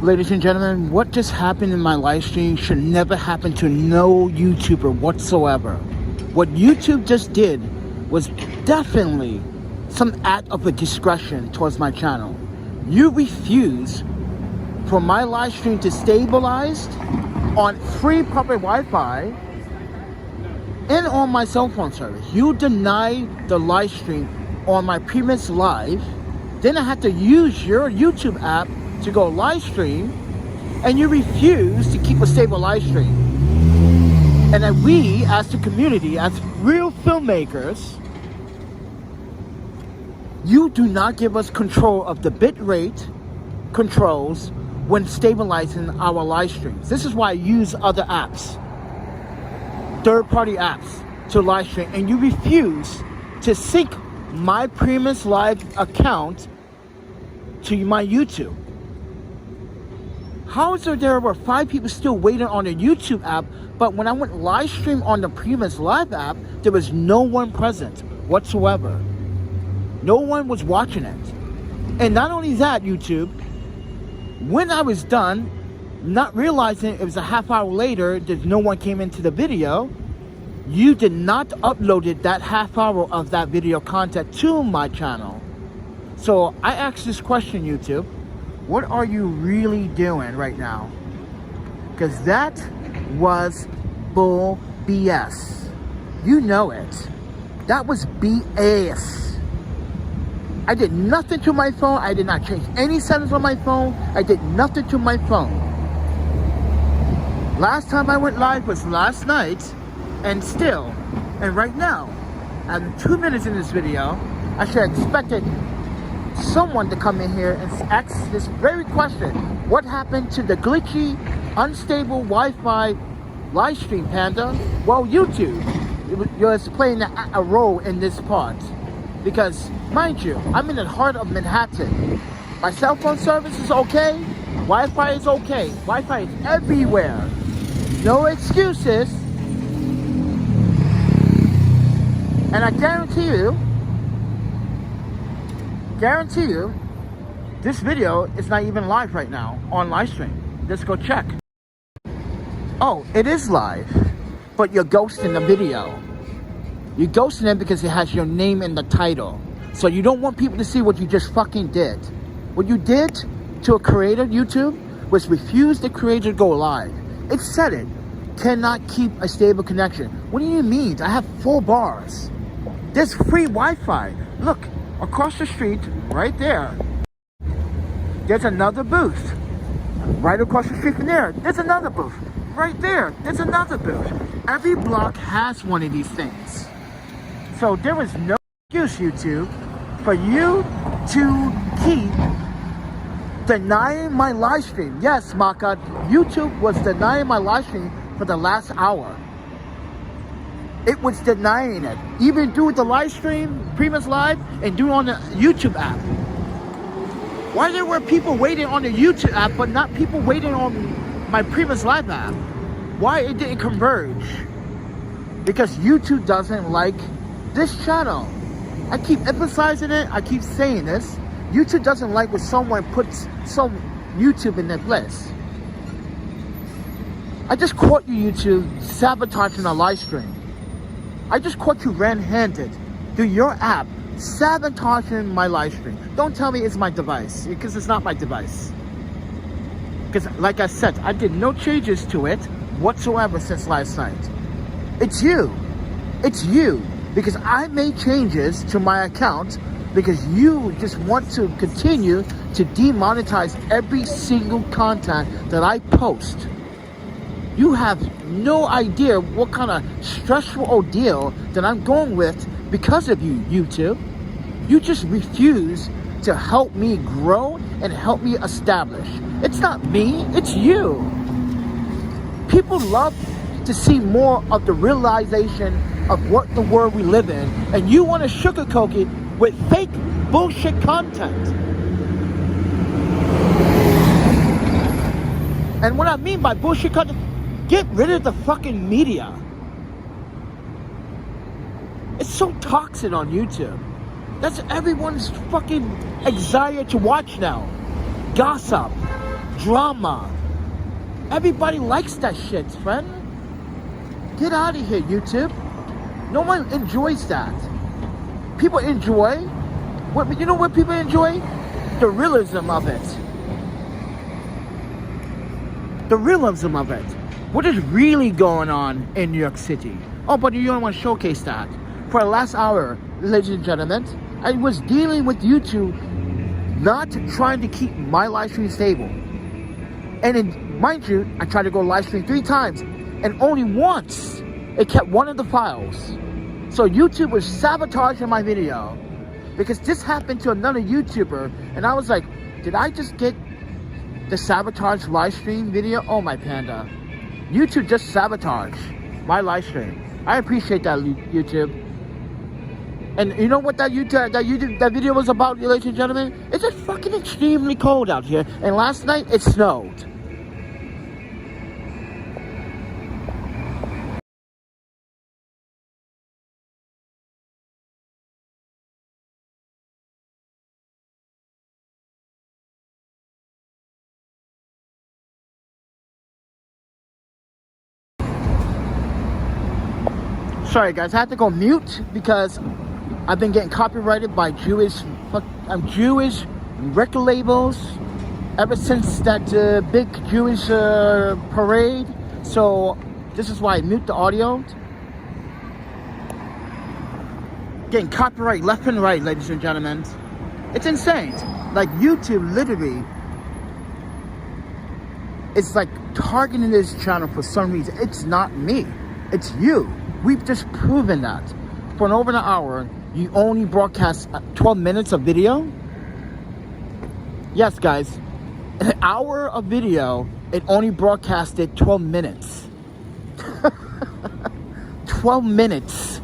Ladies and gentlemen, what just happened in my live stream should never happen to no YouTuber whatsoever. What YouTube just did was definitely some act of a discretion towards my channel. You refuse for my live stream to stabilize on free public Wi-Fi and on my cell phone service. You deny the live stream on my previous live, then I have to use your YouTube app to go live stream, and you refuse to keep a stable live stream. And then we, as the community, as real filmmakers, you do not give us control of the bit rate controls when stabilizing our live streams. This is why I use other apps, third-party apps, to live stream, and you refuse to sync my previous live account to my YouTube. How is there were 5 people still waiting on the YouTube app, but when I went live stream on the previous live app, there was no one present whatsoever. No one was watching it. And not only that, YouTube, when I was done, not realizing it was a half hour later that no one came into the video, you did not upload that half hour of that video content to my channel. So I asked this question, YouTube, what are you really doing right now? Because that was bull BS. You know it. That was BS. I did nothing to my phone. I did not change any settings on my phone. I did nothing to my phone. Last time I went live was last night, and still, and right now, I'm 2 minutes in this video, I should have expected someone to come in here and ask this very question. What happened to the glitchy, unstable Wi-Fi live stream, Panda? Well, YouTube was playing a role in this part. Because, mind you, I'm in the heart of Manhattan. My cell phone service is okay. Wi-Fi is okay. Wi-Fi is everywhere. No excuses. And I guarantee you, this video is not even live right now on live stream. Let's go check. Oh, it is live, but you're ghosting the video. You're ghosting it because it has your name in the title. So you don't want people to see what you just fucking did. What you did to a creator, YouTube, was refuse the creator to go live. It said it. Cannot keep a stable connection. What do you mean? I have 4 bars. There's free Wi-Fi. Look, across the street, right there, there's another booth. Right across the street from there, there's another booth. Right there, there's another booth. Every block has one of these things. So there is no excuse, YouTube, for you to keep denying my live stream. Yes, Maka, YouTube was denying my live stream for the last hour. It was denying it. Even do the live stream, previous live, and do it on the YouTube app. Why there were people waiting on the YouTube app, but not people waiting on my previous live app? Why it didn't converge? Because YouTube doesn't like this channel. I keep emphasizing it. I keep saying this. YouTube doesn't like when someone puts some YouTube in their place. I just caught you, YouTube, sabotaging a live stream. I just caught you red-handed through your app, sabotaging my live stream. Don't tell me it's my device, because it's not my device. Because, like I said, I did no changes to it whatsoever since last night. It's you. It's you. Because I made changes to my account because you just want to continue to demonetize every single content that I post. You have no idea what kind of stressful ordeal that I'm going with because of you, YouTube. You just refuse to help me grow and help me establish. It's not me, it's you. People love to see more of the realization of what the world we live in, and you want to sugarcoat it with fake bullshit content. And what I mean by bullshit content, get rid of the fucking media. It's so toxic on YouTube. That's everyone's fucking desire to watch now. Gossip, drama. Everybody likes that shit, friend. Get out of here, YouTube. No one enjoys that. People enjoy, you know what people enjoy? The realism of it. The realism of it. What is really going on in New York City? Oh, but you don't want to showcase that. For the last hour, ladies and gentlemen, I was dealing with YouTube not trying to keep my live stream stable. And mind you, I tried to go live stream 3 times, and only once it kept one of the files. So YouTube was sabotaging my video, because this happened to another YouTuber, and I was like, did I just get the sabotage live stream video? Oh my panda. YouTube just sabotaged my live stream. I appreciate that, YouTube. And you know what that video was about, ladies and gentlemen? It's just fucking extremely cold out here, and last night it snowed. Sorry guys, I had to go mute because I've been getting copyrighted by Jewish record labels ever since that big Jewish parade. So this is why I mute the audio. Getting copyright left and right, ladies and gentlemen. It's insane. Like YouTube literally is like targeting this channel for some reason. It's not me, it's you. We've just proven that. For over an hour, you only broadcast 12 minutes of video? Yes, guys. An hour of video, it only broadcasted 12 minutes. 12 minutes.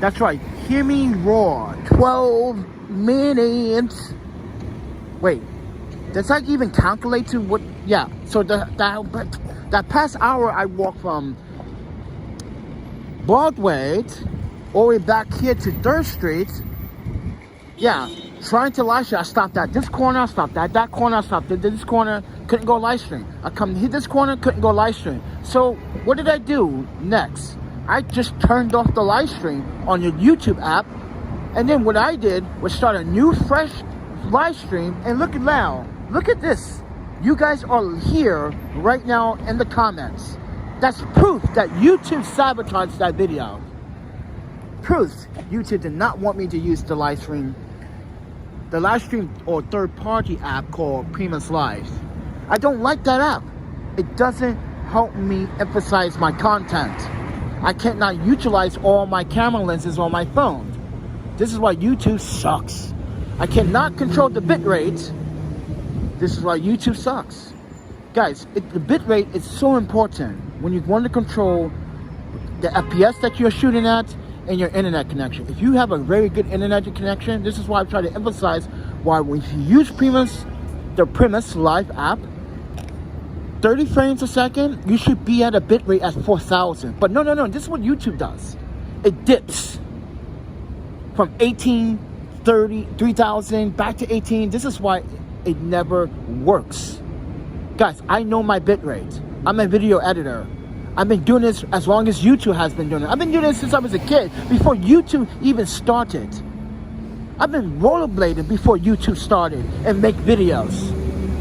That's right. Hear me roar. 12 minutes. Wait. Does that even calculate to what? Yeah. So that past hour, I walked from Broadway all the way back here to 3rd Street. Yeah, trying to live stream. I stopped at this corner, I stopped at that corner, I stopped at this corner, couldn't go live stream. I come hit this corner, couldn't go live stream. So what did I do next? I just turned off the live stream on your YouTube app, and then what I did was start a new fresh live stream. And look at now, look at this. You guys are here right now in the comments. That's proof that YouTube sabotaged that video. Proof YouTube did not want me to use the live stream or third-party app called Primus Live. I don't like that app. It doesn't help me emphasize my content. I cannot utilize all my camera lenses on my phone. This is why YouTube sucks. I cannot control the bit rate. This is why YouTube sucks. Guys, the bit rate is so important when you want to control the FPS that you're shooting at and your internet connection. If you have a very good internet connection, this is why I try to emphasize why when you use the Primus Live app, 30 frames a second, you should be at a bit rate at 4,000. But no, this is what YouTube does. It dips from 18, 30, 3,000 back to 18. This is why it never works. Guys, I know my bit rate. I'm a video editor. I've been doing this as long as YouTube has been doing it. I've been doing this since I was a kid, before YouTube even started. I've been rollerblading before YouTube started and make videos.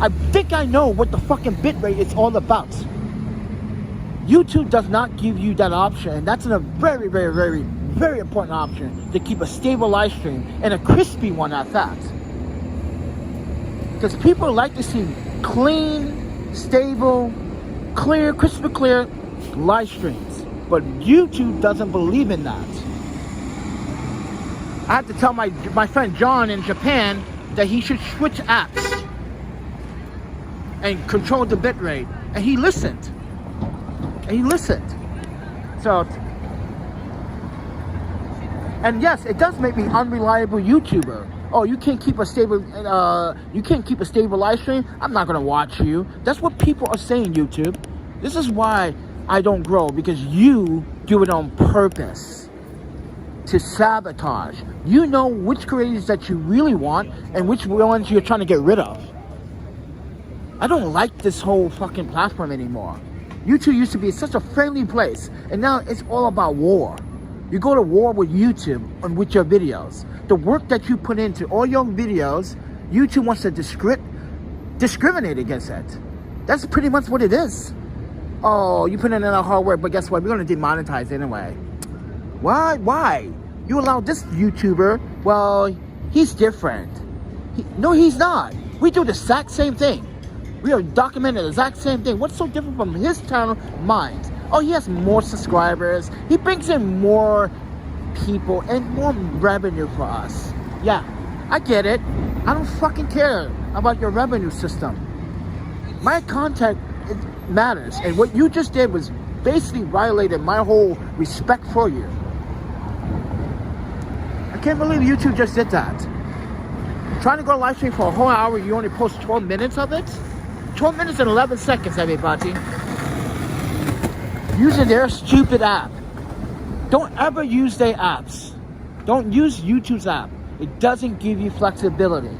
I think I know what the fucking bit rate is all about. YouTube does not give you that option, and that's a very, very, very, very important option to keep a stable live stream, and a crispy one at that. Because people like to see clean, stable, clear, crystal clear live streams, but YouTube doesn't believe in that. I had to tell my friend John in Japan that he should switch apps and control the bit rate, and he listened. So, and yes, it does make me unreliable YouTuber. Oh, you can't keep a stable live stream? I'm not gonna watch you. That's what people are saying, YouTube. This is why I don't grow, because you do it on purpose to sabotage. You know which creators that you really want and which ones you're trying to get rid of. I don't like this whole fucking platform anymore. YouTube used to be such a friendly place, and now it's all about war. You go to war with YouTube and with your videos. The work that you put into all your videos, YouTube wants to discriminate against it. That's pretty much what it is. Oh, you put in a hard work, but guess what? We're going to demonetize anyway. Why? Why? You allow this YouTuber, well, he's different. No, he's not. We do the exact same thing. We are documenting the exact same thing. What's so different from his channel, mine? Oh, he has more subscribers. He brings in more people and more revenue for us. Yeah, I get it. I don't fucking care about your revenue system. My content, it matters. And what you just did was basically violated my whole respect for you. I can't believe YouTube just did that. Trying to go live stream for a whole hour, you only post 12 minutes of it? 12 minutes and 11 seconds, everybody. Using their stupid app. Don't ever use their apps. Don't use YouTube's app. It doesn't give you flexibility.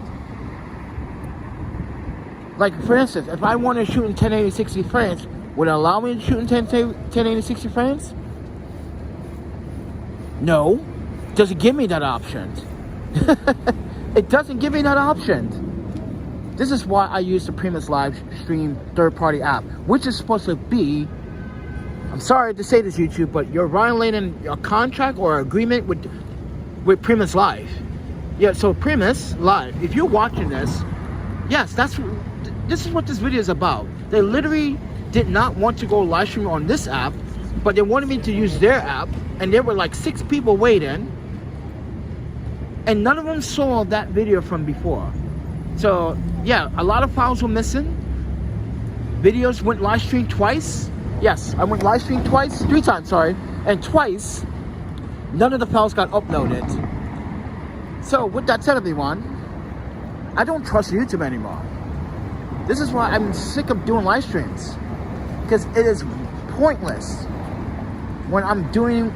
Like, for instance, if I want to shoot in 1080 60 frames, would it allow me to shoot in 1080 60 frames? No. Does it give me that option? It doesn't give me that option. This is why I use the Premise live stream third-party app, which is supposed to be, I'm sorry to say this, YouTube, but you're violating a contract or agreement with Premise Live. Yeah, so Premise Live, if you're watching this, yes, this is what this video is about. They literally did not want to go live stream on this app, but they wanted me to use their app, and there were like 6 people waiting, and none of them saw that video from before. So yeah, a lot of files were missing. Videos went live stream twice. Yes, I went live stream twice, 3 times, sorry, and twice none of the files got uploaded. So with that said, everyone, I don't trust YouTube anymore. This is why I'm sick of doing live streams, because it is pointless when I'm dealing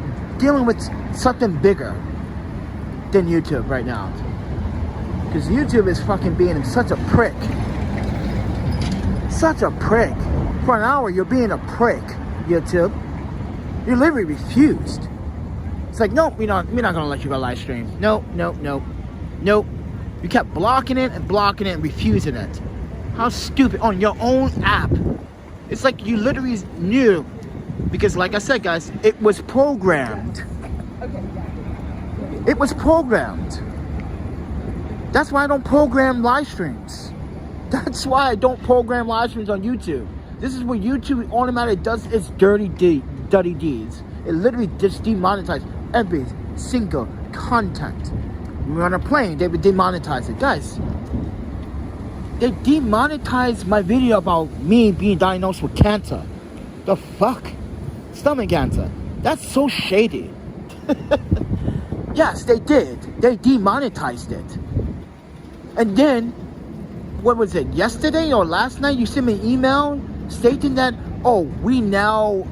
with something bigger than YouTube right now. Because YouTube is fucking being such a prick. Such a prick. For an hour, you're being a prick, YouTube. You literally refused. It's like, nope, we're not gonna let you go live stream. Nope. You kept blocking it and refusing it. How stupid, on your own app. It's like you literally knew, because like I said, guys, it was programmed. It was programmed. That's why I don't program live streams. That's why I don't program live streams on YouTube. This is what YouTube automatically does its dirty deeds. It literally just demonetizes every single content. When we're on a plane, they would demonetize it. Guys, they demonetized my video about me being diagnosed with cancer. The fuck? Stomach cancer. That's so shady. Yes, they did. They demonetized it. And then, what was it, yesterday or last night, you sent me an email stating that, oh, we now,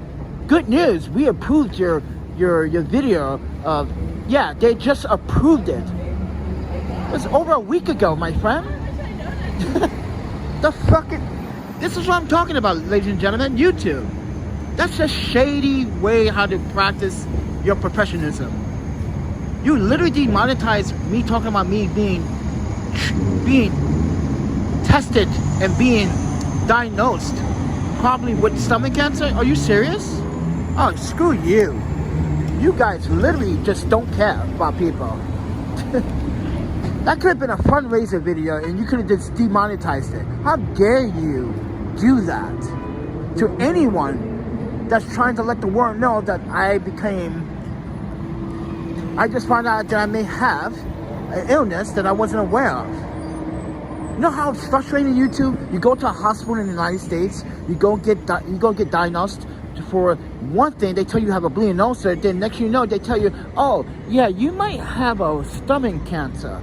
good news, we approved your video of, yeah, they just approved it. It was over a week ago, my friend. The fucking, this is what I'm talking about, ladies and gentlemen, YouTube. That's a shady way how to practice your professionalism. You literally demonetized me talking about me being tested and being diagnosed probably with stomach cancer. Are you serious? Oh, screw you. You guys literally just don't care about people. That could have been a fundraiser video and you could have just demonetized it. How dare you do that to anyone that's trying to let the world know that I just found out that I may have an illness that I wasn't aware of. You know how it's frustrating, YouTube? You go to a hospital in the United States, you go get diagnosed for one thing, they tell you have a bleeding ulcer, then next thing you know, they tell you, oh, yeah, you might have a stomach cancer.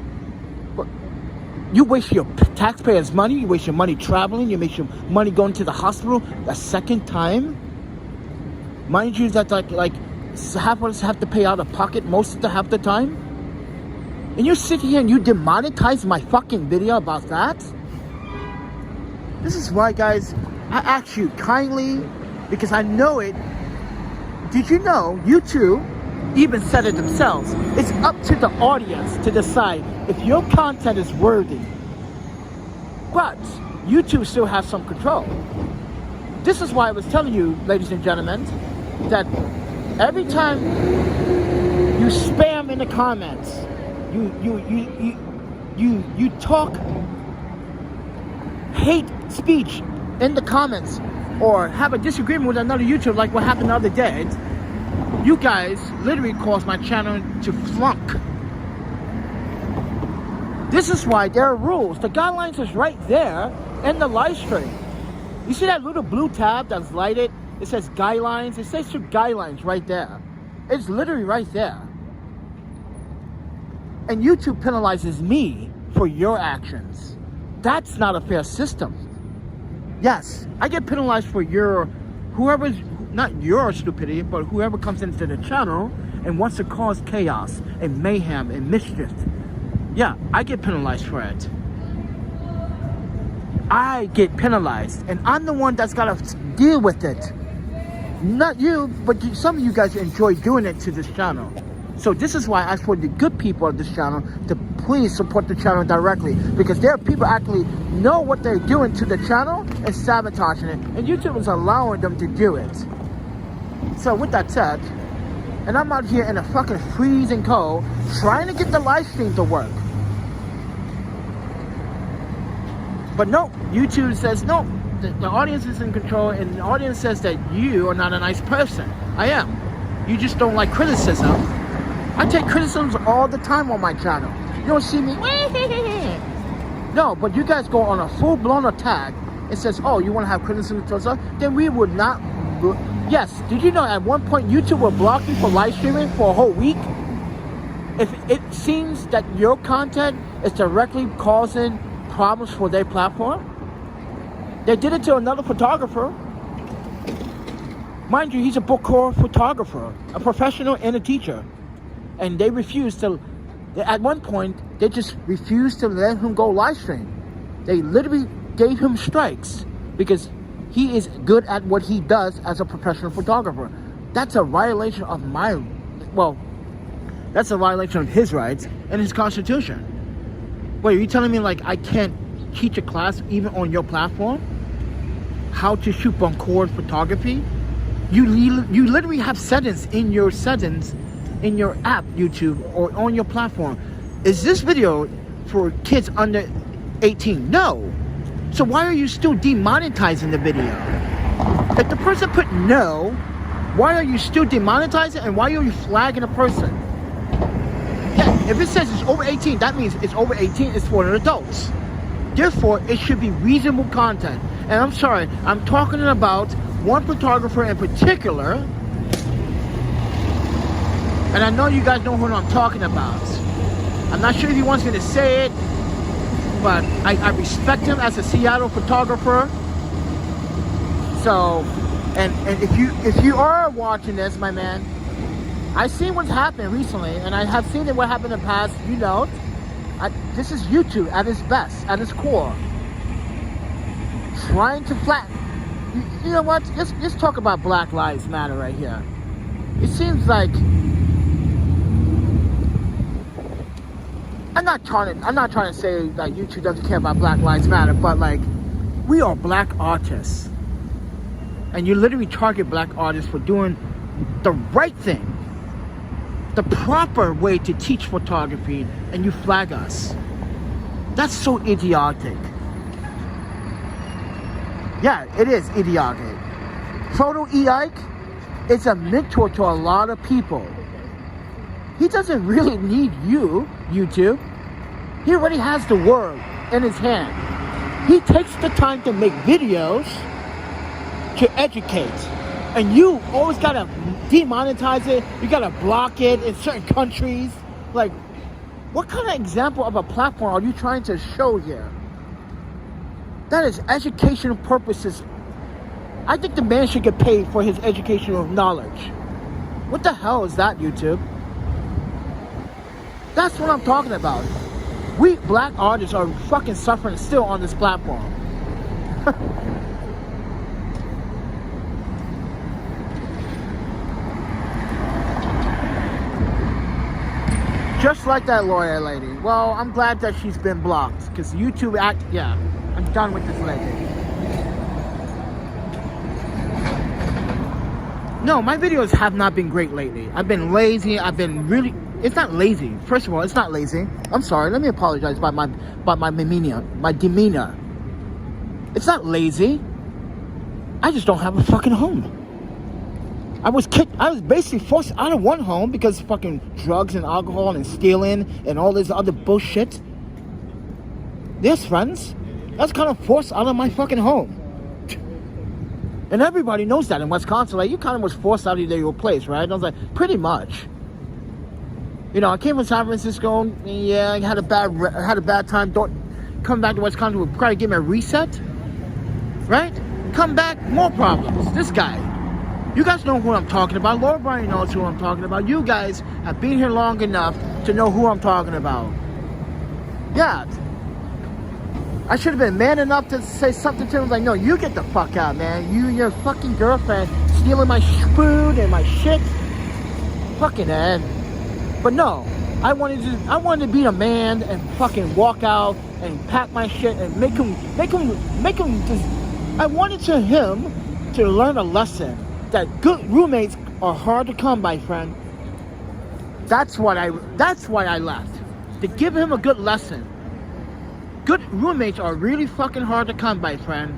But you waste your taxpayers' money, you waste your money traveling, you waste your money going to the hospital a second time. Mind you, that like half of us have to pay out of pocket most of half the time. And you sit here and you demonetize my fucking video about that? This is why, guys, I ask you kindly, because I know it. Did you know YouTube even said it themselves? It's up to the audience to decide if your content is worthy. But YouTube still has some control. This is why I was telling you, ladies and gentlemen, that every time you spam in the comments, you talk hate speech in the comments, or have a disagreement with another YouTuber, like what happened the other day, you guys literally caused my channel to flunk. This is why there are rules. The guidelines is right there in the live stream. You see that little blue tab that's lighted? It says guidelines. It says guidelines right there. It's literally right there. And YouTube penalizes me for your actions. That's not a fair system. Yes, I get penalized for whoever's, not your stupidity, but whoever comes into the channel and wants to cause chaos and mayhem and mischief. Yeah, I get penalized for it. I get penalized, and I'm the one that's got to deal with it. Not you, but some of you guys enjoy doing it to this channel. So this is why I ask for the good people of this channel to please support the channel directly, because there are people actually know what they're doing to the channel and sabotaging it, and YouTube is allowing them to do it. So with that said, and I'm out here in a fucking freezing cold trying to get the live stream to work. But no, YouTube says no, the audience is in control, and the audience says that you are not a nice person. I am. You just don't like criticism. I take criticisms all the time on my channel. You don't see me. No, but you guys go on a full-blown attack. It says, oh, you want to have criticism towards us? Then we would not. Yes, did you know at one point YouTube will block you for live streaming for a whole week? If it seems that your content is directly causing problems for their platform. They did it to another photographer. Mind you, he's a bookcore photographer, a professional and a teacher. And they refused to, at one point, they just refused to let him go live stream. They literally gave him strikes because he is good at what he does as a professional photographer. That's a violation of that's a violation of his rights and his constitution. Wait, are you telling me like I can't teach a class even on your platform? How to shoot Boncourt photography? You literally have settings in your app, YouTube, or on your platform. Is this video for kids under 18? No. So why are you still demonetizing the video? If the person put no, why are you still demonetizing, and why are you flagging a person? Yeah, if it says it's over 18, that means it's over 18, it's for adults. Therefore, it should be reasonable content. And I'm sorry, I'm talking about one photographer in particular, and I know you guys know who I'm talking about. I'm not sure if he wants me to say it, but I respect him as a Seattle photographer. So, and if you are watching this, my man, I've seen what's happened recently, and I have seen what happened in the past. You know, this is YouTube at its best, at its core, trying to flatten. You know what? Let's talk about Black Lives Matter right here. It seems like I'm not trying to say that YouTube doesn't care about Black Lives Matter, but like, we are black artists, and you literally target black artists for doing the right thing, the proper way to teach photography, and you flag us. That's so idiotic. Yeah, it is idiotic. Photo E-Ike is a mentor to a lot of people. He doesn't really need you, YouTube. He already has the world in his hand. He takes the time to make videos to educate. And you always gotta demonetize it. You gotta block it in certain countries. Like, what kind of example of a platform are you trying to show here? That is educational purposes. I think the man should get paid for his educational knowledge. What the hell is that, YouTube? That's what I'm talking about. We black artists are fucking suffering still on this platform. Just like that lawyer lady. Well, I'm glad that she's been blocked, because YouTube yeah, I'm done with this lady. No, my videos have not been great lately. I've been lazy. I've been really... It's not lazy. First of all, it's not lazy. I'm sorry. Let me apologize about my demeanor. It's not lazy. I just don't have a fucking home. I was basically forced out of one home because of fucking drugs and alcohol and stealing and all this other bullshit. Yes, friends. That's kind of forced out of my fucking home. And everybody knows that in Wisconsin. Like, you kind of was forced out of your place, right? I was like, pretty much. You know, I came from San Francisco. Yeah, I had a bad time. Come back to Wisconsin would probably give me a reset. Right? Come back, more problems. This guy. You guys know who I'm talking about. Laura Bryan knows who I'm talking about. You guys have been here long enough to know who I'm talking about. Yeah. I should have been man enough to say something to him like, no, you get the fuck out, man. You and your fucking girlfriend stealing my food and my shit. Fucking Ed. But no, I wanted to be a man and fucking walk out and pack my shit and make him just... I wanted him to learn a lesson that good roommates are hard to come by, friend. That's why I left. To give him a good lesson. Good roommates are really fucking hard to come by, friend.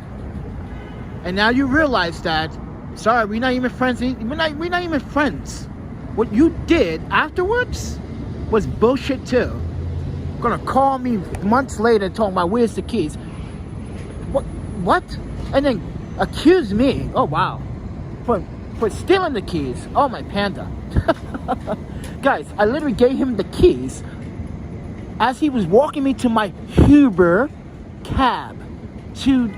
And now you realize that. Sorry, we're not even friends. We're not even friends. What you did afterwards was bullshit too. Gonna call me months later talking about where's the keys. What? And then accuse me. Oh wow. For stealing the keys. Oh my panda. Guys, I literally gave him the keys as he was walking me to my Uber cab to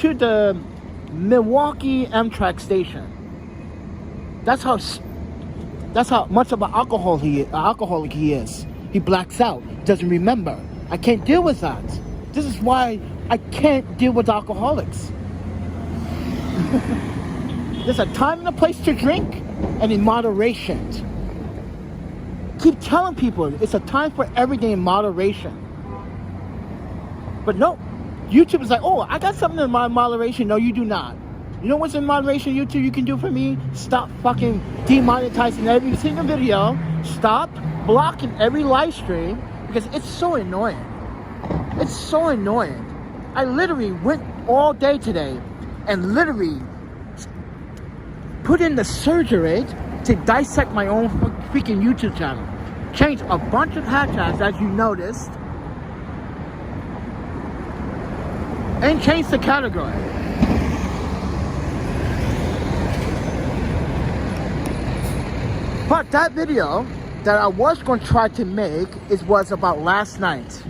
the Milwaukee Amtrak station. That's how much of an alcoholic he is. He blacks out, doesn't remember. I can't deal with that. This is why I can't deal with alcoholics. There's a time and a place to drink, and in moderation. Keep telling people it's a time for everything in moderation. But no, YouTube is like, oh, I got something in my moderation. No, you do not. You know what's in moderation, YouTube, you can do for me? Stop fucking demonetizing every single video. Stop blocking every live stream, because it's so annoying. It's so annoying. I literally went all day today and literally put in the surgery to dissect my own freaking YouTube channel. Changed a bunch of hashtags, as you noticed, and changed the category. But that video that I was going to try to make was about last night.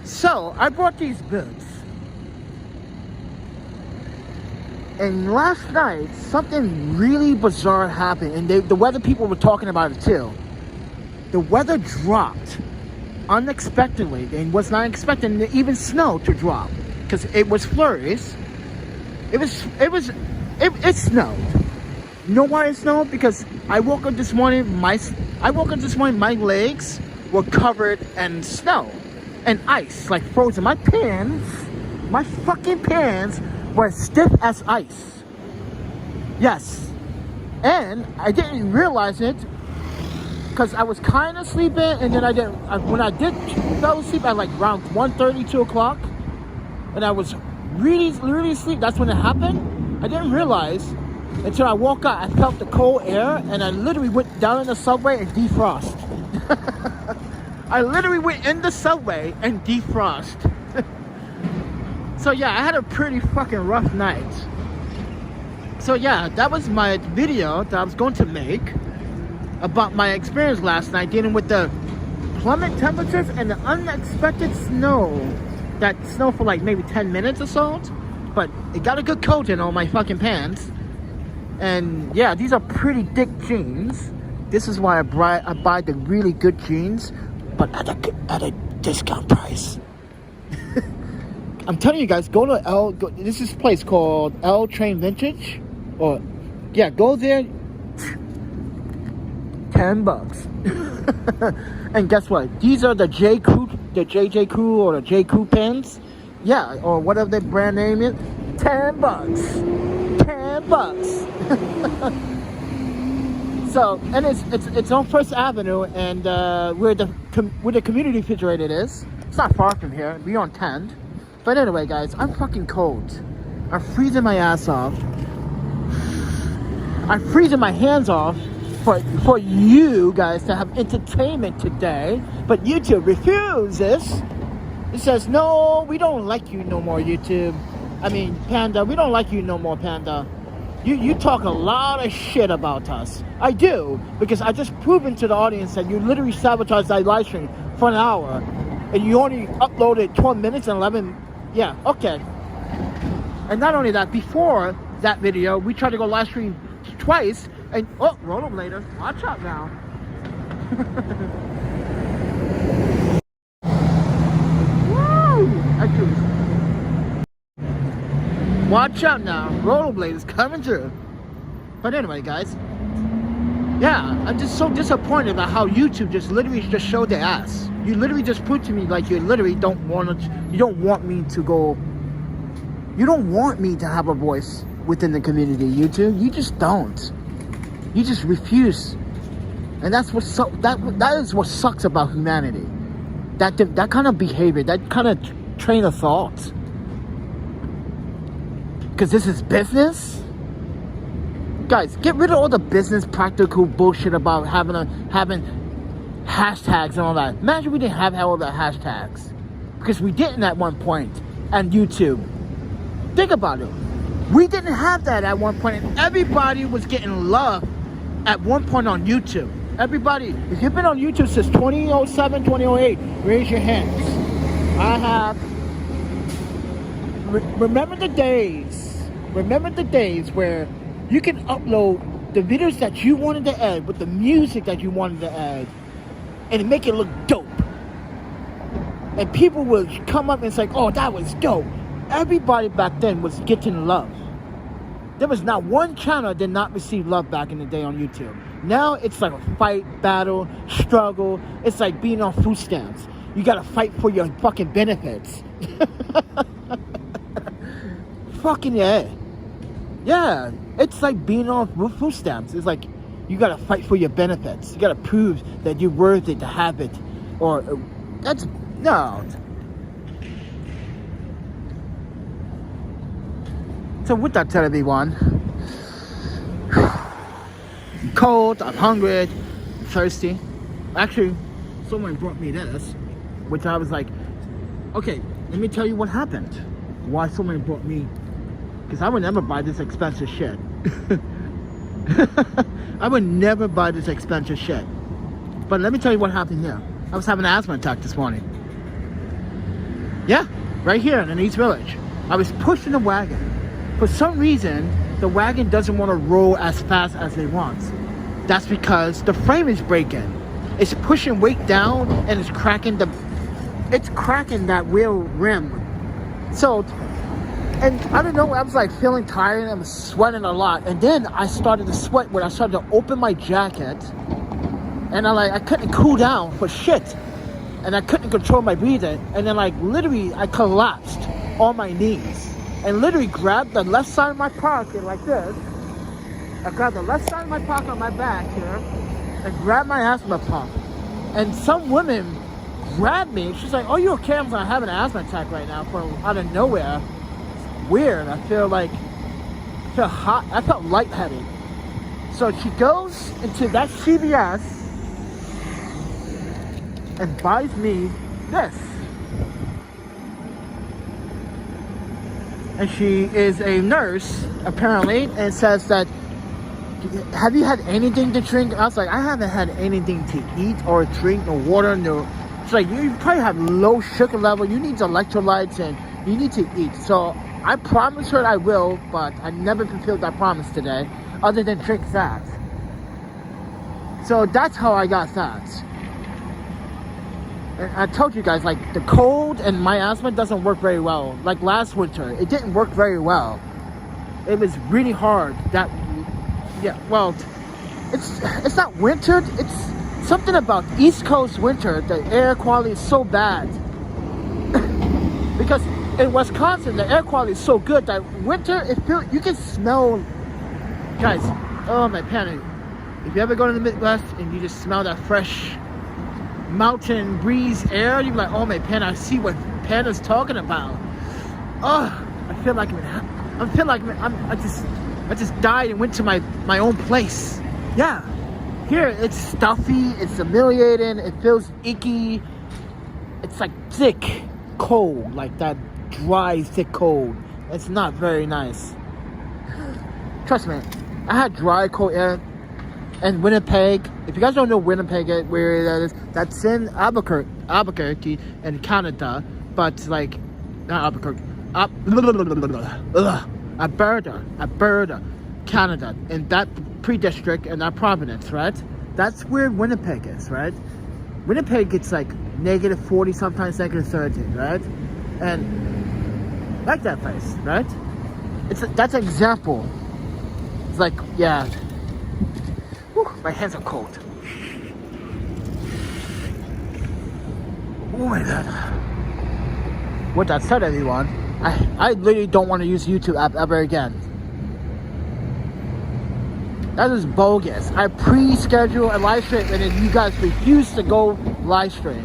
So I bought these boots, and last night something really bizarre happened, and the weather people were talking about it too. The weather dropped unexpectedly, and was not expecting even snow to drop, because it was flurries. It snowed. You know why it snowed? Because I woke up this morning, my legs were covered in snow and ice, like frozen. My fucking pants were stiff as ice. Yes. And I didn't realize it because I was kind of sleeping, and then when I did fell asleep at like around 1:30, 2 o'clock, and I was really asleep. That's when it happened. I didn't realize until I woke up. I felt the cold air, and I literally went down in the subway and defrost. I literally went in the subway and defrost. So yeah, I had a pretty fucking rough night. So yeah, that was my video that I was going to make about my experience last night dealing with the plummet temperatures and the unexpected snow. That snowed for like maybe 10 minutes or so, but it got a good coating on my fucking pants. And yeah, these are pretty thick jeans. This is why I buy the really good jeans, but at a discount price. I'm telling you guys, go to this is a place called L Train Vintage, or yeah, go there. $10. And guess what? These are the JJ Crew or the J Crew pens. Yeah, or whatever the brand name is. $10. $10. So, and it's on First Avenue, and where the community refrigerator is. It's not far from here. We're on 10th. But anyway, guys, I'm fucking cold. I'm freezing my ass off. I'm freezing my hands off for you guys to have entertainment today. But YouTube refuses. It says, no, we don't like you no more, YouTube. I mean, Panda, we don't like you no more, Panda. You talk a lot of shit about us. I do, because I just proven to the audience that you literally sabotaged that live stream for an hour. And you only uploaded 12 minutes and 11... Yeah, okay. And not only that, before that video, we tried to go live stream twice, and oh, rollerblader, watch out now. Woo! Watch out now, rollerbladers coming through. But anyway, guys, yeah, I'm just so disappointed about how YouTube just literally just showed their ass. You literally just put to me like you literally don't want me to go. You don't want me to have a voice within the community, YouTube. You just don't. You just refuse, and that's what that is what sucks about humanity. That kind of behavior, that kind of train of thought. Because this is business. Guys, get rid of all the business practical bullshit about having hashtags and all that. Imagine we didn't have all the hashtags, because we didn't at one point. And YouTube, think about it. We didn't have that at one point, and everybody was getting love at one point on YouTube. Everybody, if you've been on YouTube since 2007, 2008, raise your hands. I have. Remember the days where you can upload the videos that you wanted to add with the music that you wanted to add and make it look dope. And people would come up and say, oh, that was dope. Everybody back then was getting love. There was not one channel that did not receive love back in the day on YouTube. Now it's like a fight, battle, struggle. It's like being on food stamps. You gotta fight for your fucking benefits. Fucking yeah. Yeah, it's like being on food stamps. It's like you gotta fight for your benefits. You gotta prove that you're worthy to have it. Or that's no. So with that said, everyone, I'm cold, I'm hungry, I'm thirsty. Actually, someone brought me this, which I was like, okay, let me tell you what happened. Why someone brought me, because I would never buy this expensive shit. I would never buy this expensive shit. But let me tell you what happened here. I was having an asthma attack this morning. Yeah, right here in the East Village. I was pushing the wagon. For some reason, the wagon doesn't want to roll as fast as they want. That's because the frame is breaking. It's pushing weight down and it's cracking that wheel rim. So, and I don't know, I was like feeling tired and I was sweating a lot. And then I started to sweat when I started to open my jacket. And I couldn't cool down for shit. And I couldn't control my breathing. And then literally I collapsed on my knees. And literally grabbed the left side of my pocket like this. I grabbed the left side of my pocket on my back here. And grabbed my asthma pump. And some woman grabbed me. She's like, oh, you okay? I'm having an asthma attack right now from out of nowhere. It's weird. I feel hot. I felt lightheaded. So she goes into that CVS and buys me this. And she is a nurse, apparently, and says that, have you had anything to drink? I was like, I haven't had anything to eat or drink, no water, no. She's like, you probably have low sugar level, you need electrolytes, and you need to eat. So I promised her I will, but I never fulfilled that promise today, other than drink that. So that's how I got that. And I told you guys, like, the cold and my asthma doesn't work very well. Like last winter, it didn't work very well. It was really hard. Well, it's not winter. It's something about East Coast winter. The air quality is so bad. Because in Wisconsin, the air quality is so good that winter, you can smell, guys, oh my panic. If you ever go to the Midwest and you just smell that fresh mountain breeze air, you're like, oh my Panda, I see what Panda's talking about. Oh, I just died and went to my own place. Yeah, here it's stuffy, it's humiliating, it feels icky. It's like thick cold, like that dry thick cold. It's not very nice. Trust me, I had dry cold air in Winnipeg. If you guys don't know Winnipeg, where that is, that's in Albuquerque in Canada, but like not Albuquerque, Alberta, Canada, in that pre-district and that province, right? That's where Winnipeg is, right? Winnipeg gets like negative 40, sometimes negative 30, right? And like that place, right? That's an example. It's like, yeah. Whew, my hands are cold. Oh my god. With that said, everyone, I literally don't want to use YouTube app ever again. That is bogus. I pre-schedule a live stream and then you guys refuse to go live stream.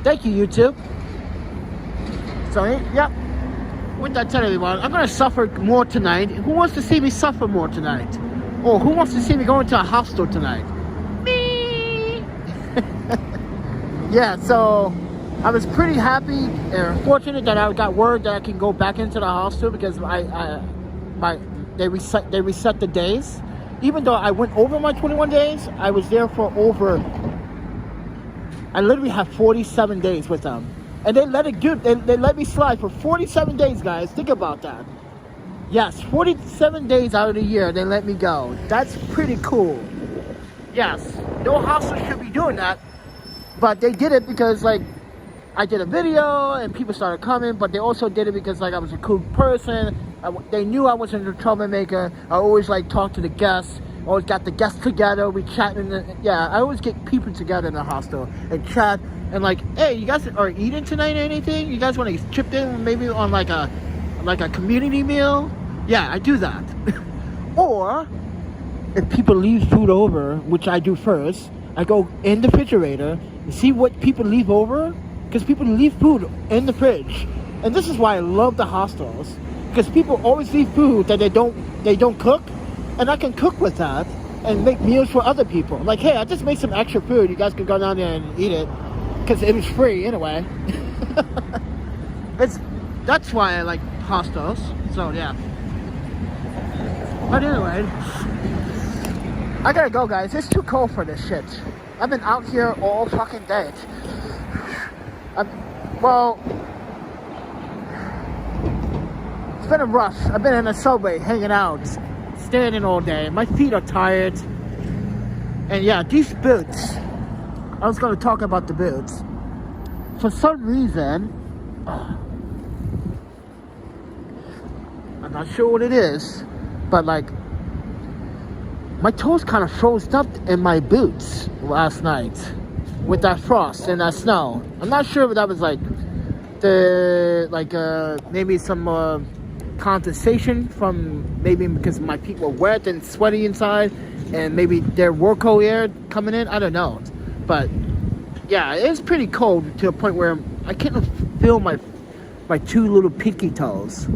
Thank you, YouTube. So, yeah. With that said, everyone, I'm going to suffer more tonight. Who wants to see me suffer more tonight? Or who wants to see me go into a hostel tonight? Me! Yeah, so I was pretty happy and fortunate that I got word that I can go back into the hostel because they reset the days. Even though I went over my 21 days, I was there for I literally have 47 days with them. And they let me slide for 47 days, guys. Think about that. Yes, 47 days out of the year, they let me go. That's pretty cool. Yes, no hostel should be doing that. But they did it because, like, I did a video and people started coming. But they also did it because, like, I was a cool person. They knew I wasn't a troublemaker. I always, like, talk to the guests. Always got the guests together. We chat yeah, I always get people together in the hostel and chat. And, like, hey, you guys are eating tonight or anything? You guys want to chip in maybe on, like a community meal? Yeah, I do that. Or if people leave food over, which I do first, I go in the refrigerator and see what people leave over, because people leave food in the fridge. And this is why I love the hostels, because people always leave food that they don't cook, and I can cook with that and make meals for other people. Like, hey, I just made some extra food, you guys can go down there and eat it, because it was free anyway. That's why I like hostels. So yeah. But anyway, I gotta go, guys. It's too cold for this shit. I've been out here all fucking day. Well, it's been a rush. I've been in a subway, hanging out, standing all day. My feet are tired. And yeah, these boots. I was gonna talk about the boots. For some reason, I'm not sure what it is, but like my toes kind of froze up in my boots last night with that frost and that snow. I'm not sure if that was like maybe some condensation from maybe because my feet were wet and sweaty inside, and maybe their work cold air coming in. I don't know, but yeah, it's pretty cold to a point where I can't feel my two little pinky toes.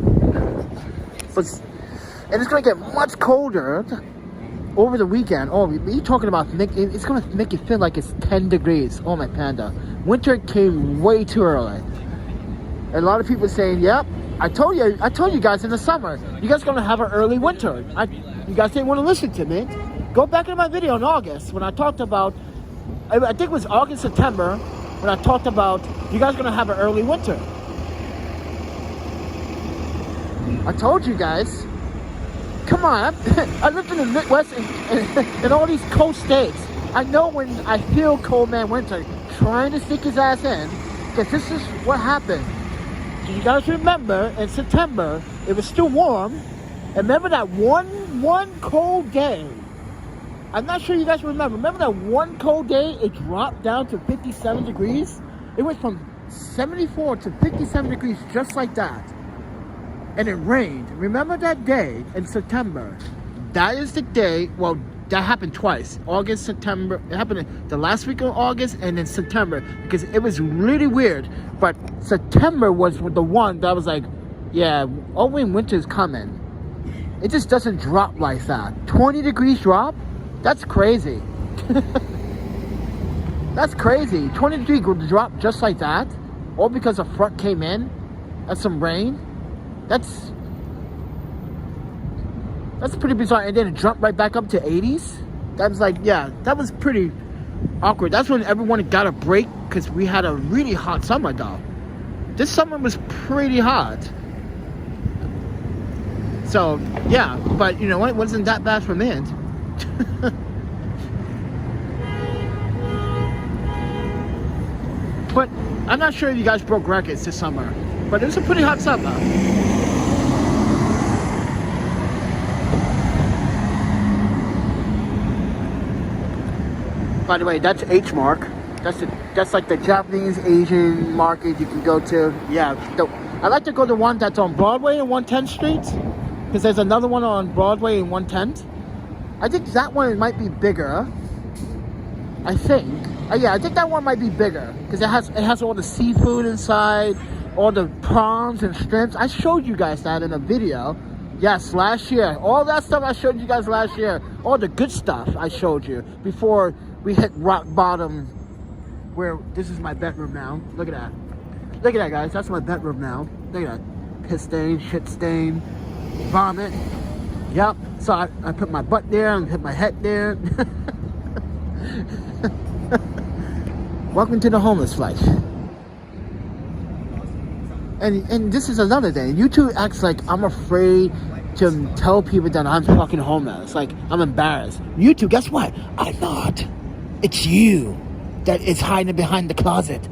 And it's gonna get much colder over the weekend. Oh, you talking about it's gonna make it feel like it's 10 degrees. Oh my Panda, winter came way too early. And a lot of people saying, yep, I told you guys in the summer, you guys gonna have an early winter. You guys didn't want to listen to me. Go back into my video in August when I talked about, I think it was August, September, when I talked about you guys gonna have an early winter. I told you guys. Come on, I lived in the Midwest and all these cold states. I know when I feel cold, man, winter. trying to stick his ass in, because this is what happened. Do you guys remember in September, it was still warm, and remember that one cold day? I'm not sure you guys remember. Remember that one cold day, it dropped down to 57 degrees? It went from 74 to 57 degrees just like that. And it rained. Remember that day in September? That is the day, well, that happened twice. August, September. It happened the last week of August and then September. Because it was really weird. But September was the one that was like, yeah, winter's coming. It just doesn't drop like that. 20 degrees drop? That's crazy. That's crazy. 20 degrees drop just like that? All because a front came in and some rain? That's pretty bizarre. And then it jumped right back up to 80s. That was like, yeah, that was pretty awkward. That's when everyone got a break because we had a really hot summer though. This summer was pretty hot. So, yeah, but you know what? It wasn't that bad for Mint. But I'm not sure if you guys broke records this summer. But it was a pretty hot summer. By the way, that's H Mark. That's like the Japanese Asian market you can go to. Yeah, I like to go to one that's on Broadway and 110th Street, because there's another one on Broadway and 110th. I think that one might be bigger. I think. Yeah, I think that one might be bigger because it has all the seafood inside, all the prawns and shrimps. I showed you guys that in a video. Yes, last year. All that stuff I showed you guys last year. All the good stuff I showed you before we hit rock bottom, where this is my bedroom now. Look at that. Look at that, guys. That's my bedroom now. Look at that. Piss stain, shit stain, vomit. Yep. So I put my butt there and hit my head there. Welcome to the homeless life. And this is another thing. YouTube acts like I'm afraid to tell people that I'm fucking homeless. Like, I'm embarrassed. YouTube, guess what? I'm not. It's you that is hiding behind the closet.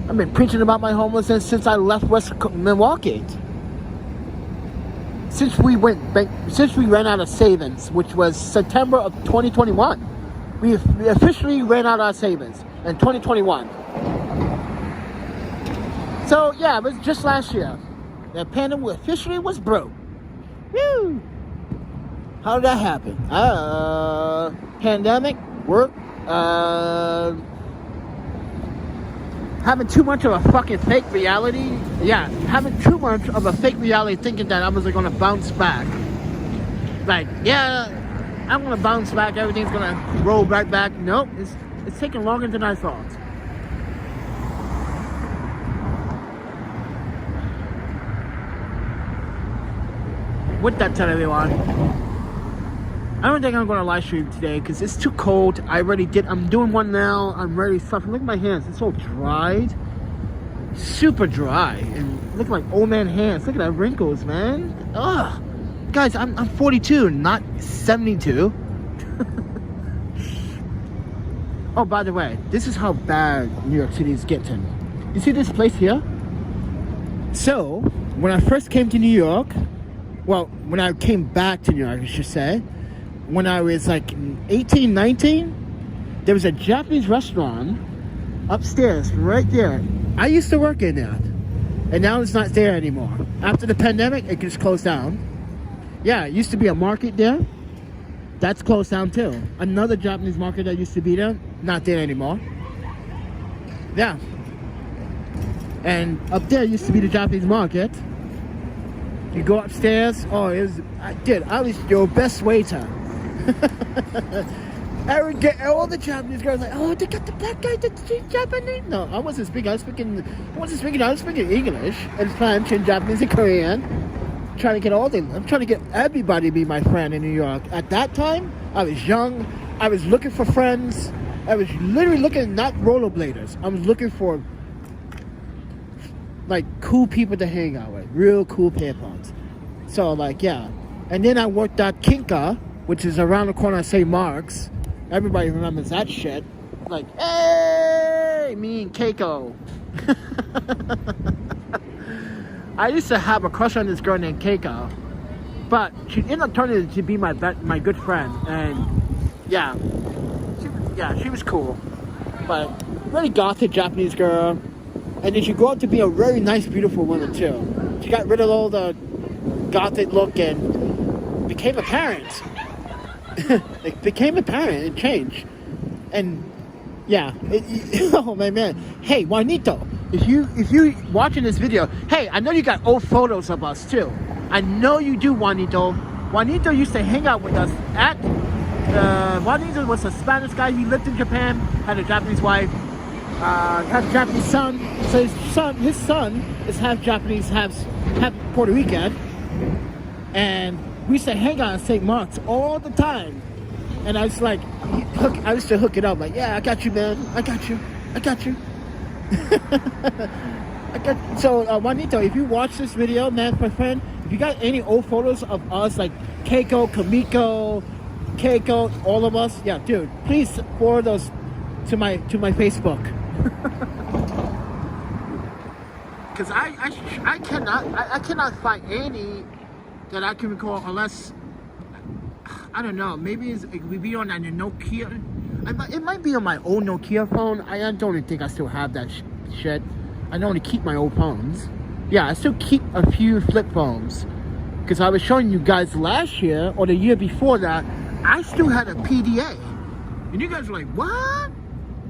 I've been preaching about my homelessness since I left West Milwaukee. Since we ran out of savings, which was September of 2021. We officially ran out of our savings in 2021. So yeah, it was just last year. The Panda officially was broke. Woo! How did that happen? Pandemic, work, having too much of a fucking fake reality. Yeah, having too much of a fake reality, thinking that I was gonna bounce back. Like, yeah, I'm gonna bounce back, everything's gonna roll right back. Nope, it's taking longer than I thought. With that said, everyone, I don't think I'm gonna live stream today because it's too cold. I'm doing one now. I'm ready to suffer. Look at my hands, it's so dried. Super dry. And look at my old man hands. Look at that wrinkles, man. Ugh. Guys, I'm 42, not 72. Oh, by the way, this is how bad New York City is getting. You see this place here? So, when I first came to New York, well, when I came back to New York, I should say, when I was like 18, 19, there was a Japanese restaurant upstairs, right there. I used to work in there, and now it's not there anymore. After the pandemic, it just closed down. Yeah, it used to be a market there. That's closed down too. Another Japanese market that used to be there, not there anymore. Yeah. And up there used to be the Japanese market. You go upstairs. Oh, I was your best waiter. All the Japanese girls like, oh, they got the black guy that's Japanese. No, I wasn't speaking. I was speaking English and French and Japanese and Korean. I'm trying to get everybody to be my friend in New York. At that time, I was young. I was looking for friends. I was literally looking, not rollerbladers. I was looking for like cool people to hang out with, real cool people. So like, yeah. And then I worked at Kinka, which is around the corner of St. Mark's, Everybody remembers that shit. Like, hey, me and Keiko. I used to have a crush on this girl named Keiko, but she ended up turning to be my good friend, and yeah, she was cool, but really gothic Japanese girl, and then she grew up to be a very nice, beautiful woman too. She got rid of all the gothic look and became a parent. It became a parent. It changed, and yeah. Oh my man. Hey, Juanito, if you watching this video, hey, I know you got old photos of us too. I know you do, Juanito. Juanito used to hang out with us at. Juanito was a Spanish guy. He lived in Japan, had a Japanese wife, had a Japanese son. So his son is half Japanese, half Puerto Rican, and we used to hang out at St. Mark's all the time. And I was like, I used to hook it up, like, yeah, I got you, man. I got you. So, Juanito, if you watch this video, man, my friend, if you got any old photos of us, like Keiko, Kamiko, Keiko, all of us, yeah, dude, please forward those to my Facebook. Because I cannot find any that I can recall, unless, I don't know, maybe it would be on a Nokia. It might be on my old Nokia phone. I don't even think I still have that shit. I don't want to keep my old phones. Yeah, I still keep a few flip phones. Because I was showing you guys last year, or the year before that, I still had a PDA. And you guys were like, what?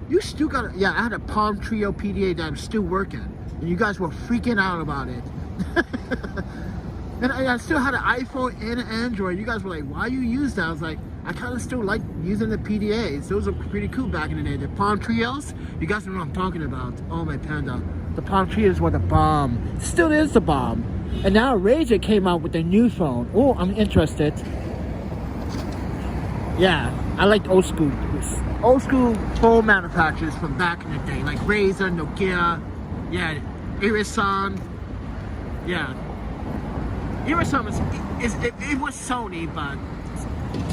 You still got a... Yeah, I had a Palm Trio PDA that I'm still working. And you guys were freaking out about it. And I still had an iPhone and an Android. You guys were like, why you use that? I was like, I kind of still like using the PDAs. Those were pretty cool back in the day. The Palm Trios, you guys know what I'm talking about. Oh my Panda. The Palm Trios were the bomb. Still is the bomb. And now Razer came out with a new phone. Oh, I'm interested. Yeah, I like old school phone manufacturers from back in the day. Like Razer, Nokia, yeah, Ericsson. Yeah. Ericsson it was Sony, but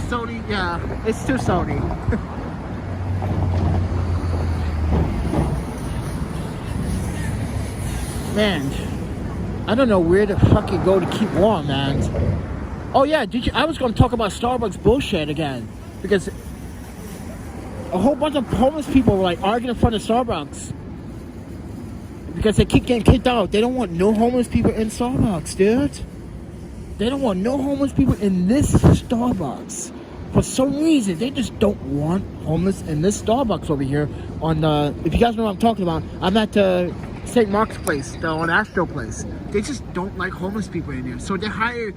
Sony, yeah, it's still Sony. Man, I don't know where to fucking go to keep warm, man. Oh yeah, I was going to talk about Starbucks bullshit again, because a whole bunch of homeless people were like arguing in front of Starbucks because they keep getting kicked out. They don't want no homeless people in Starbucks, dude. They don't want no homeless people in this Starbucks. For some reason, they just don't want homeless in this Starbucks over here. On if you guys know what I'm talking about, I'm at the St. Mark's place, on Astro place. They just don't like homeless people in there. So they hire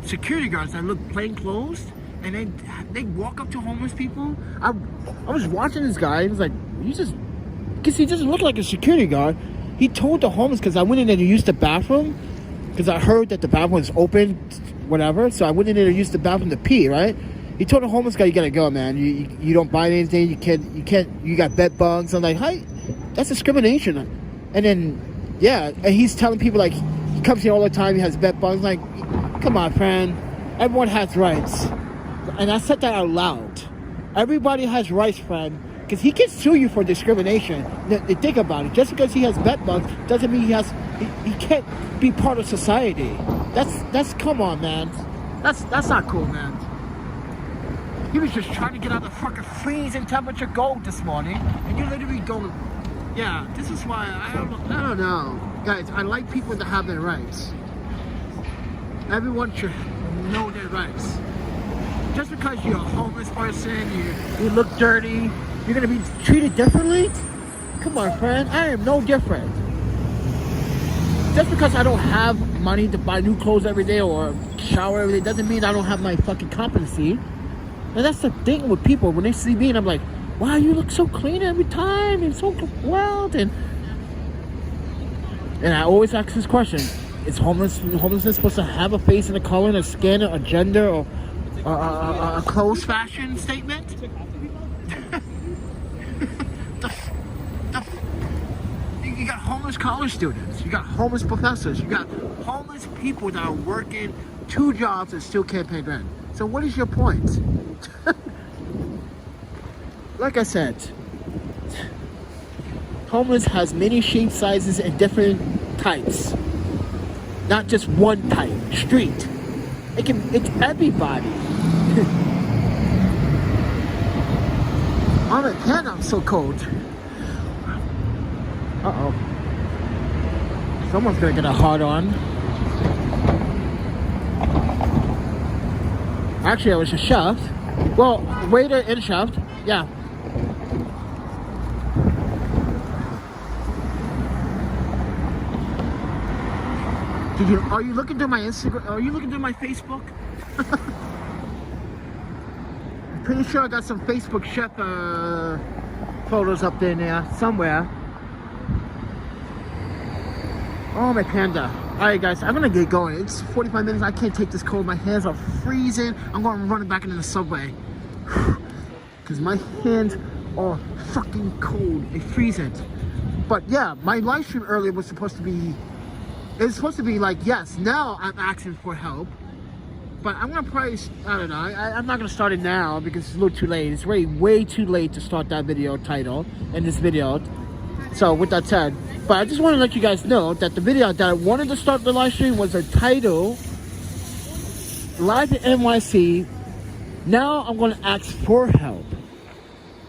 security guards that look plain clothes, and they walk up to homeless people. I was watching this guy. He was like, because he doesn't look like a security guard. He told the homeless, because I went in there to use the bathroom, because I heard that the bathroom was open, whatever. So I went in there to use the bathroom to pee, right? He told the homeless guy, you gotta go, man. You don't buy anything. You got bed bugs. I'm like, hi, that's discrimination. And then, yeah, and he's telling people, like, he comes here all the time. He has bed bugs. Like, come on, friend. Everyone has rights. And I said that out loud. Everybody has rights, friend. Because he can sue you for discrimination. Think about it. Just because he has bed bugs doesn't mean he can't be part of society. That's come on, man. That's not cool, man. He was just trying to get out of the fucking freezing temperature cold this morning, and you literally go, yeah. This is why I don't know, guys. I like people to have their rights. Everyone should know their rights. Just because you're a homeless person, you look dirty, you're gonna be treated differently? Come on, friend. I am no different. Just because I don't have money to buy new clothes every day or shower every day doesn't mean I don't have my fucking competency. And that's the thing with people. When they see me and I'm like, wow, you look so clean every time and so well. And I always ask this question: is homelessness supposed to have a face and a color and a skin, a gender, or a clothes fashion statement? You got homeless college students, you got homeless professors, you got homeless people that are working 2 jobs and still can't pay rent. So what is your point? like I said, homeless has many shapes, sizes, and different types. Not just one type. Street. It's everybody. Oh man, I'm so cold. Uh-oh. Someone's gonna get a hard on. Actually, I was a chef. Well, waiter and chef. Yeah. Are you looking through my Instagram? Are you looking through my Facebook? I'm pretty sure I got some Facebook chef photos up there somewhere. Oh, my panda. Alright guys, I'm gonna get going. It's 45 minutes. I can't take this cold. My hands are freezing. I'm going to run back into the subway. Because my hands are fucking cold and freezing. But yeah, my live stream earlier was supposed to be... It's supposed to be like, yes, now I'm asking for help. But I'm gonna probably, I don't know, I'm not gonna start it now because it's a little too late. It's way too late to start that video title in this video. So with that said, but I just want to let you guys know that the video that I wanted to start the live stream was a title, Live in NYC. Now I'm gonna ask for help.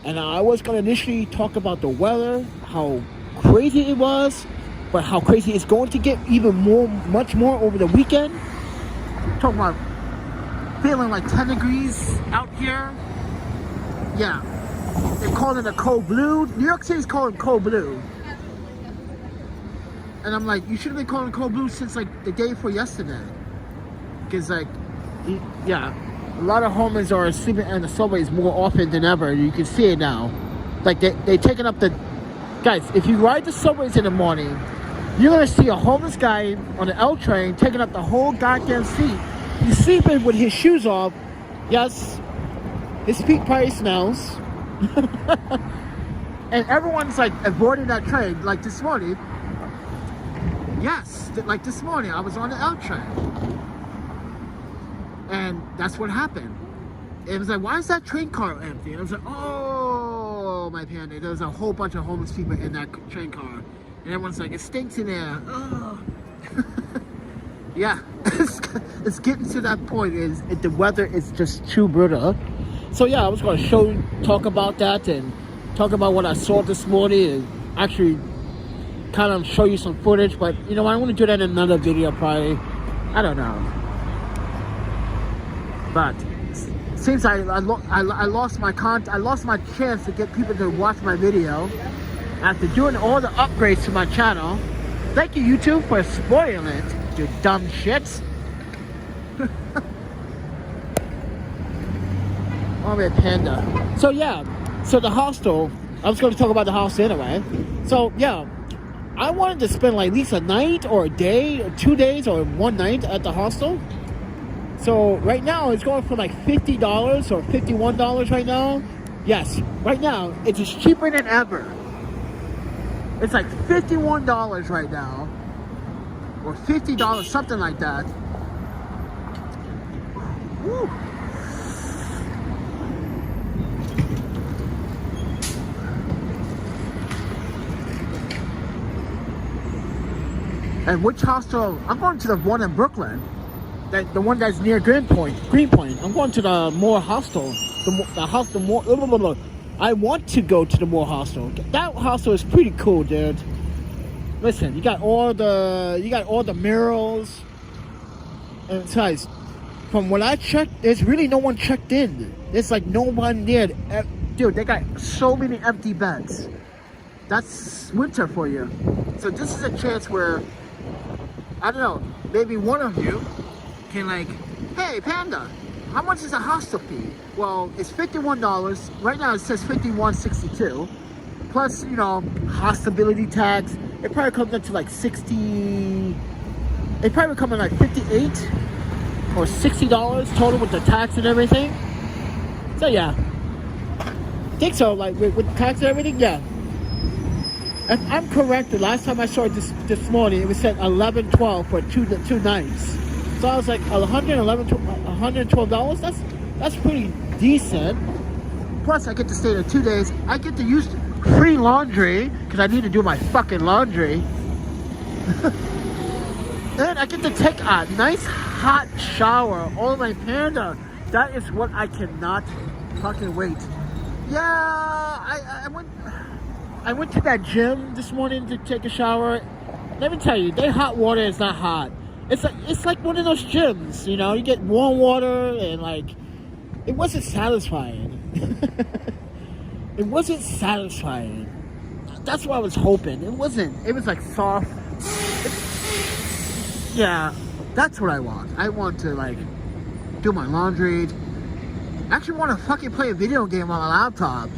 And I was gonna initially talk about the weather, how crazy it was, but how crazy it's going to get even more, much more over the weekend. Talking about feeling like 10 degrees out here. Yeah, they call it a cold blue. New York City's calling it cold blue. And I'm like, you should have been calling it cold blue since like the day before yesterday. Because like, yeah, a lot of homeless are sleeping in the subways more often than ever. You can see it now. Like they taking up the, guys, if you ride the subways in the morning, you're gonna see a homeless guy on the L train taking up the whole goddamn seat. He's sleeping with his shoes off. Yes, his feet probably smells. And everyone's like avoiding that train. Like this morning, yes, like this morning I was on the L train. And that's what happened. It was like, why is that train car empty? I was like, oh, my panda. There was a whole bunch of homeless people in that train car. And everyone's like, it stinks in there. Oh. Yeah, it's getting to that point. The weather is just too brutal. So yeah, I was going to talk about that and talk about what I saw this morning and actually kind of show you some footage. But you know, I want to do that in another video probably. I don't know. But since I lost my chance to get people to watch my video after doing all the upgrades to my channel. Thank you, YouTube, for spoiling it, you dumb shits. Oh man, panda. So yeah, so the hostel, I was going to talk about the house anyway. So yeah, I wanted to spend like at least a night or a day or 2 days or one night at the hostel. So right now it's going for like $50 or $51 right now. Yes, right now it's cheaper than ever. It's like $51 right now, or $50, something like that. Woo. And which hostel? I'm going to the one in Brooklyn, the one that's near Greenpoint. I'm going to the Moore hostel. The Moore. I want to go to the Moore hostel. That hostel is pretty cool, dude. Listen, you got all the murals. And besides, from what I checked, there's really no one checked in. There's like no one there. Dude, they got so many empty beds. That's winter for you. So this is a chance where, I don't know, maybe one of you can like, hey, Panda, how much is a hostel fee? Well, it's $51. Right now it says $51.62. Plus, you know, hospitality tax. It probably comes up to like 60. It probably comes in like $58 or $60 total with the tax and everything. So yeah, I think so. Like with tax and everything, yeah. If I'm correct, the last time I saw it this morning, it was at $11.12 for two nights. So I was like, $112. That's pretty decent. plus I get to stay there 2 days. I get to use free laundry because I need to do my fucking laundry. And I get to take a nice hot shower. Oh my panda, that is what I cannot fucking wait. Yeah, I went to that gym this morning to take a shower. Let me tell you, their hot water is not hot. It's like one of those gyms, you know, you get warm water and like, it wasn't satisfying. It wasn't satisfying. That's what I was hoping. It wasn't. It was like soft. Yeah, that's what I want. I want to like do my laundry. I actually want to fucking play a video game on my laptop.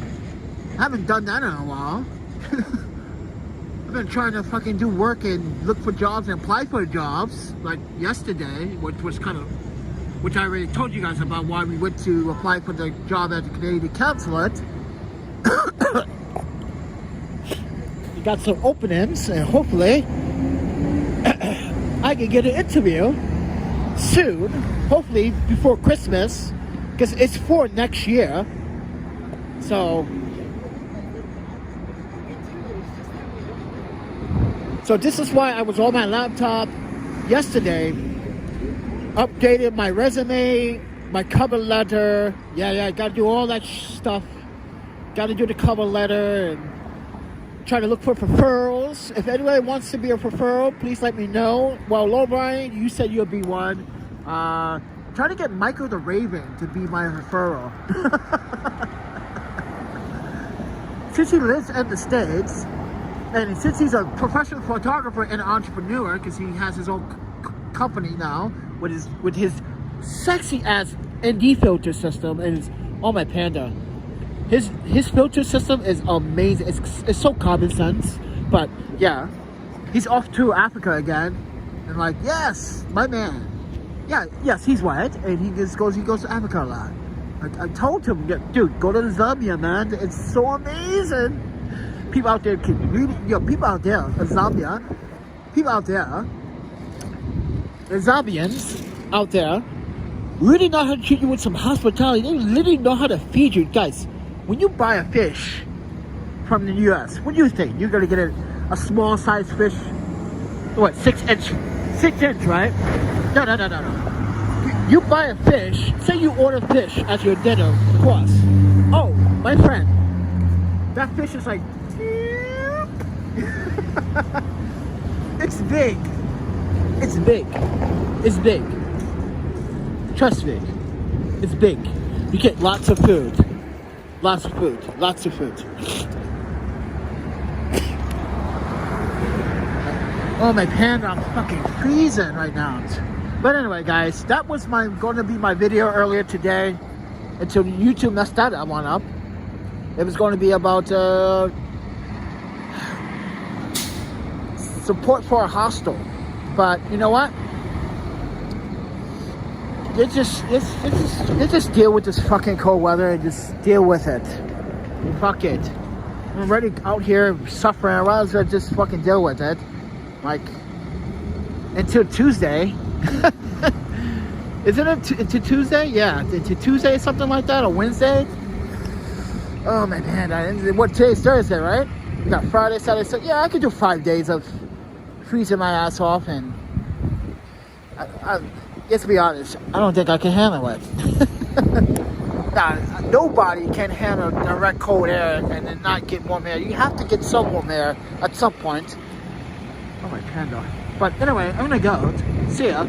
I haven't done that in a while. I've been trying to fucking do work and look for jobs and apply for jobs like yesterday, which I already told you guys about why we went to apply for the job at the Canadian consulate. We got some openings and hopefully I can get an interview soon, hopefully before Christmas, because it's for next year. So this is why I was on my laptop yesterday, updated my resume, my cover letter. Yeah, gotta do all that stuff. Gotta do the cover letter and try to look for referrals. If anyone wants to be a referral, please let me know. Well, Lo Brian, you said you'll be one. Try to get Michael the Raven to be my referral. Since he lives in the States, and since he's a professional photographer and entrepreneur, because he has his own company now with his sexy ass ND filter system, and his, oh my panda, his filter system is amazing. It's so common sense, but yeah, he's off to Africa again, and like, yes, my man, yeah, yes, he's white, and he goes to Africa a lot. I told him, dude, go to Zambia, man. It's so amazing. People out there can really, people out there in Zambia, the Zambians out there really know how to treat you with some hospitality. They literally know how to feed you. Guys, when you buy a fish from the US, what do you think? You're gonna get a small size fish, what, 6 inch, right? No. You buy a fish, say you order fish as your dinner course. Oh, my friend, that fish is like, it's big. Trust me, it's big. You get lots of food. Oh my panda, I'm fucking freezing right now. But anyway, guys, that was going to be my video earlier today until YouTube messed that one up. It was going to be about support for a hostel, but you know what? Let's just deal with this fucking cold weather and just deal with it. Fuck it. I'm already out here suffering. I'd rather just fucking deal with it. Like, until Tuesday. Isn't it into Tuesday? Yeah, into Tuesday, something like that, or Wednesday. Oh my man, what today's Thursday, right? We got Friday, Saturday, Sunday. Yeah, I could do 5 days of freezing my ass off, and let's be honest, I don't think I can handle it. Nah, nobody can handle direct cold air and then not get warm air. You have to get some warm air at some point. Oh my panda. But anyway, I'm gonna go. See ya.